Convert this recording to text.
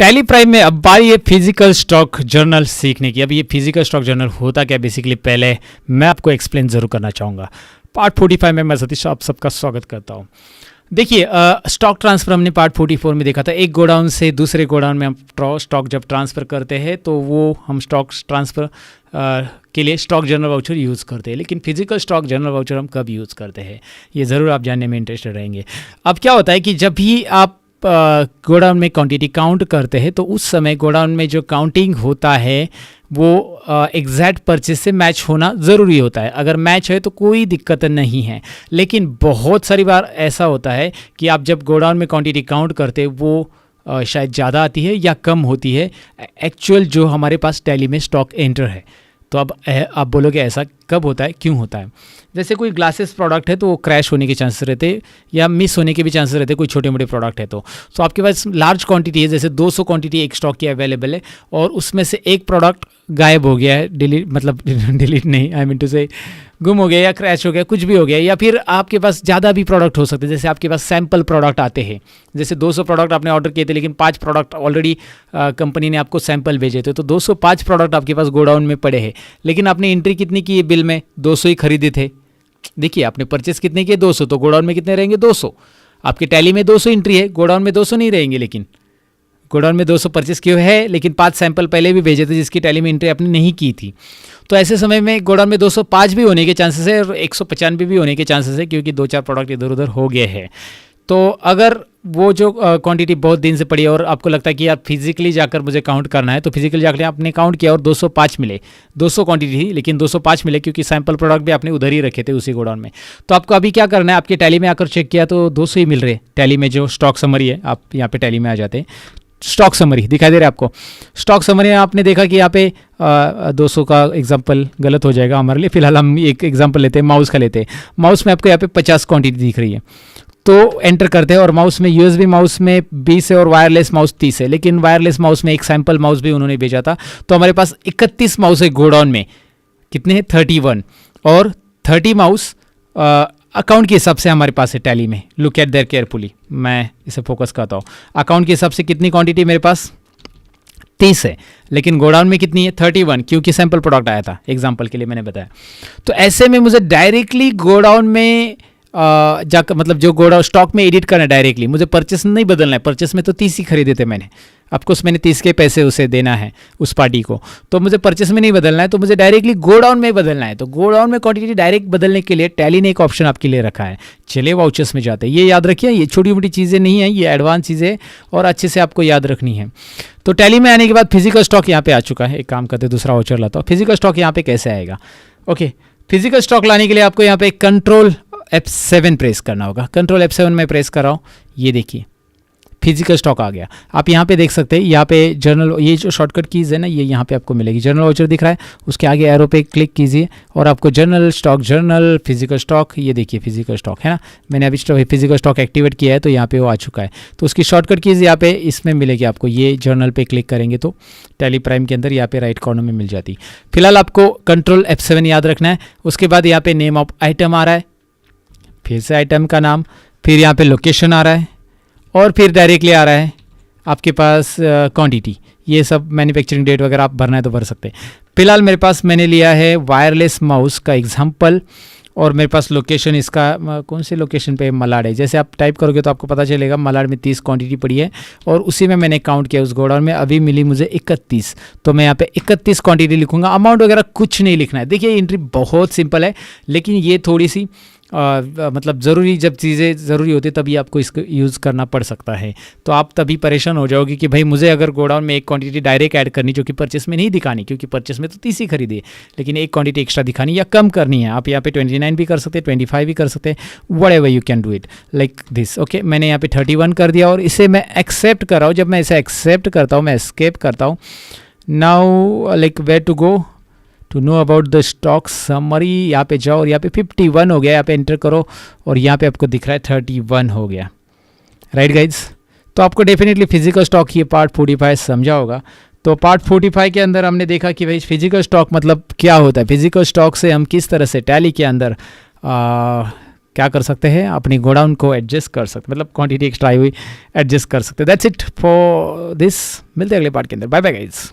Tally prime में अब बारी है फिजिकल स्टॉक जर्नल सीखने की। अब ये फिजिकल स्टॉक जर्नल होता क्या बेसिकली पहले मैं आपको एक्सप्लेन ज़रूर करना चाहूँगा। पार्ट 45 में मैं सतीश आप सबका स्वागत करता हूँ। देखिए स्टॉक ट्रांसफ़र हमने पार्ट 44 में देखा था। एक गोडाउन से दूसरे गोडाउन में हम स्टॉक जब ट्रांसफ़र करते हैं तो वो हम स्टॉक ट्रांसफ़र के लिए स्टॉक जर्नल वाउचर यूज़ करते हैं। लेकिन फिजिकल स्टॉक जर्नल वाउचर हम कब यूज़ करते हैं ये ज़रूर आप जानने में इंटरेस्टेड रहेंगे। अब क्या होता है कि जब भी आप गोडाउन में क्वांटिटी काउंट करते हैं तो उस समय गोडाउन में जो काउंटिंग होता है वो एग्जैक्ट परचेज से मैच होना ज़रूरी होता है। अगर मैच है तो कोई दिक्कत नहीं है। लेकिन बहुत सारी बार ऐसा होता है कि आप जब गोडाउन में क्वांटिटी काउंट करते हैं वो शायद ज़्यादा आती है या कम होती है एक्चुअल जो हमारे पास टैली में स्टॉक एंटर है। तो अब आप बोलोगे ऐसा कब होता है, क्यों होता है? जैसे कोई ग्लासेस प्रोडक्ट है तो वो क्रैश होने के चांसेस रहते हैं या मिस होने के भी चांसेस रहते हैं। कोई छोटे मोटे प्रोडक्ट है तो आपके पास लार्ज क्वांटिटी है, जैसे 200 क्वांटिटी एक स्टॉक की अवेलेबल है और उसमें से एक प्रोडक्ट गायब हो गया है, डिलीट नहीं, आई मीन टू से गुम हो गया या क्रैश हो गया, कुछ भी हो गया। या फिर आपके पास ज़्यादा भी प्रोडक्ट हो सकते हैं, जैसे आपके पास सैम्पल प्रोडक्ट आते हैं। जैसे 200 प्रोडक्ट आपने ऑर्डर किए थे लेकिन 5 प्रोडक्ट ऑलरेडी कंपनी ने आपको सैंपल भेजे थे, तो 205 प्रोडक्ट आपके पास गोडाउन में पड़े हैं। लेकिन आपने एंट्री कितनी की है बिल में? 200 ही खरीदे थे। देखिए आपने परचेस कितने किए? 200, तो गोडाउन में कितने रहेंगे? 200। आपकी टैली में 200 एंट्री है, गोडाउन में 200 नहीं रहेंगे। लेकिन गोडाउन में 200 परचेस किए है लेकिन 5 सैंपल पहले भी भेजे थे जिसकी टैली में एंट्री आपने नहीं की थी। तो ऐसे समय में गोडाउन में 205 भी होने के चांसेस है और 195 भी होने के चांसेस है, क्योंकि 2-4 प्रोडक्ट इधर उधर हो गए हैं। तो अगर वो जो क्वांटिटी बहुत दिन से पड़ी है और आपको लगता है कि यार फिजिकली जाकर मुझे काउंट करना है, तो फिजिकली जाकर आपने काउंट किया और 205 मिले। 200 क्वांटिटी थी लेकिन 205 मिले, क्योंकि सैंपल प्रोडक्ट भी आपने उधर ही रखे थे उसी गोडाउन में। तो आपको अभी क्या करना है, आपके टैली में आकर चेक किया तो 200 ही मिल रहे। टैली में जो स्टॉक समरी है, आप यहाँ पे टैली में आ जाते हैं, स्टॉक समरी दिखाई दे रहा है आपको। स्टॉक समरी में आपने देखा कि यहाँ पे 200 का एग्जांपल गलत हो जाएगा हमारे लिए। फिलहाल हम एक एग्जांपल लेते हैं, माउस का लेते हैं। माउस में आपको यहाँ पे 50 क्वांटिटी दिख रही है, तो एंटर करते हैं। और माउस में यूएसबी माउस में 20 है और वायरलेस माउस 30 है। लेकिन वायरलेस माउस में एक सैंपल माउस भी उन्होंने भेजा था, तो हमारे पास 31 माउस है गोडाउन में। कितने हैं? 31। और 30 माउस अकाउंट के हिसाब से हमारे पास है टैली में। लुक एट देयर केयरफुली, मैं इसे फोकस करता हूँ। अकाउंट के हिसाब से कितनी क्वांटिटी मेरे पास? 30 है। लेकिन गोडाउन में कितनी है? 31, क्योंकि सैंपल प्रोडक्ट आया था, एग्जांपल के लिए मैंने बताया। तो ऐसे में मुझे डायरेक्टली गोडाउन में जाकर, मतलब जो गोडाउन स्टॉक में एडिट करना है डायरेक्टली, मुझे परचेस नहीं बदलना है। परचेस में तो 30 ही खरीदे थे मैंने, ऑफकोर्स मैंने 30 के पैसे उसे देना है उस पार्टी को, तो मुझे परचेस में नहीं बदलना है, तो मुझे डायरेक्टली गोडाउन में बदलना है। तो गोडाउन में क्वांटिटी डायरेक्ट बदलने के लिए टैली ने एक ऑप्शन आपके लिए रखा है। चलिए वाउचर्स में जाते हैं। ये याद रखिए, ये छोटी मोटी चीज़ें नहीं है, ये एडवांस चीज़ें और अच्छे से आपको याद रखनी है। तो टैली में आने के बाद फिजिकल स्टॉक यहाँ पे आ चुका है। एक काम करते दूसरा वाउचर लाता हूँ। फिजिकल स्टॉक यहाँ पे कैसे आएगा? ओके, फिजिकल स्टॉक लाने के लिए आपको यहाँ पे कंट्रोल F7 प्रेस करना होगा। कंट्रोल F7 में प्रेस कर रहा हूँ, ये देखिए फिजिकल स्टॉक आ गया। आप यहाँ पे देख सकते हैं, यहाँ पे जर्नल, ये जो शॉर्टकट कीज़ है ना, ये यहाँ पे आपको मिलेगी। जर्नल वाउचर दिख रहा है, उसके आगे एरो पे क्लिक कीजिए और आपको journal stock, journal physical stock, ये देखिए फिजिकल स्टॉक है ना। मैंने अभी फिजिकल स्टॉक एक्टिवेट किया है तो यहाँ पे वो आ चुका है। तो उसकी शॉर्टकट कीज़ यहाँ पे इसमें मिलेगी आपको। ये जर्नल पे क्लिक करेंगे तो टैली प्राइम के अंदर यहाँ पे राइट कॉर्नर में मिल जाती। फिलहाल आपको कंट्रोल F7 याद रखना है। उसके बाद यहाँ पे नेम ऑफ आइटम आ रहा है, फिर से आइटम का नाम, फिर यहाँ पे लोकेशन आ रहा है और फिर डायरेक्टली आ रहा है आपके पास क्वांटिटी। ये सब मैन्युफैक्चरिंग डेट वगैरह आप भरना है तो भर सकते हैं। फिलहाल मेरे पास मैंने लिया है वायरलेस माउस का एग्जांपल और मेरे पास लोकेशन इसका कौन सी लोकेशन पे? मलाड है। जैसे आप टाइप करोगे तो आपको पता चलेगा मलाड में 30 क्वांटिटी पड़ी है और उसी में मैंने काउंट किया उस गोडाउन में। अभी मिली मुझे 31, तो मैं यहाँ पे 31 क्वांटिटी लिखूंगा। अमाउंट वगैरह कुछ नहीं लिखना है। देखिए एंट्री बहुत सिंपल है, लेकिन ये थोड़ी सी मतलब ज़रूरी, जब चीज़ें ज़रूरी होती है तभी आपको इसको यूज़ करना पड़ सकता है। तो आप तभी परेशान हो जाओगे कि भाई मुझे अगर गोडाउन में एक क्वांटिटी डायरेक्ट ऐड करनी, जो कि परचेस में नहीं दिखानी, क्योंकि परचेस में तो 30 ही खरीदी है, लेकिन एक क्वांटिटी एक्स्ट्रा दिखानी या कम करनी है। आप यहाँ पे 29 भी कर सकते हैं, 25 भी कर सकते हैं, whatever you can do it like this. Okay, मैंने यहाँ पे 31 कर दिया और इसे मैं एक्सेप्ट कर रहा हूँ। जब मैं इसे एक्सेप्ट करता हूँ, मैं एस्केप करता हूँ। Now like where to go to know about the stock summary, यहाँ पे जाओ और यहाँ पे 51 हो गया, यहाँ पे एंटर करो और यहाँ पे आपको दिख रहा है 31 हो गया। राइट गाइज, तो आपको डेफिनेटली फिजिकल स्टॉक ये पार्ट 45 समझा होगा। तो पार्ट 45 के अंदर हमने देखा कि भाई फिजिकल स्टॉक मतलब क्या होता है, फिजिकल स्टॉक से हम किस तरह से टैली के अंदर क्या कर सकते हैं, अपनी गोडाउन को एडजस्ट कर सकते, मतलब क्वांटिटी एक्स्ट्रा आई हुई एडजस्ट कर सकते। दैट्स इट फॉर दिस, मिलते हैं अगले पार्ट के अंदर। Bye bye guys.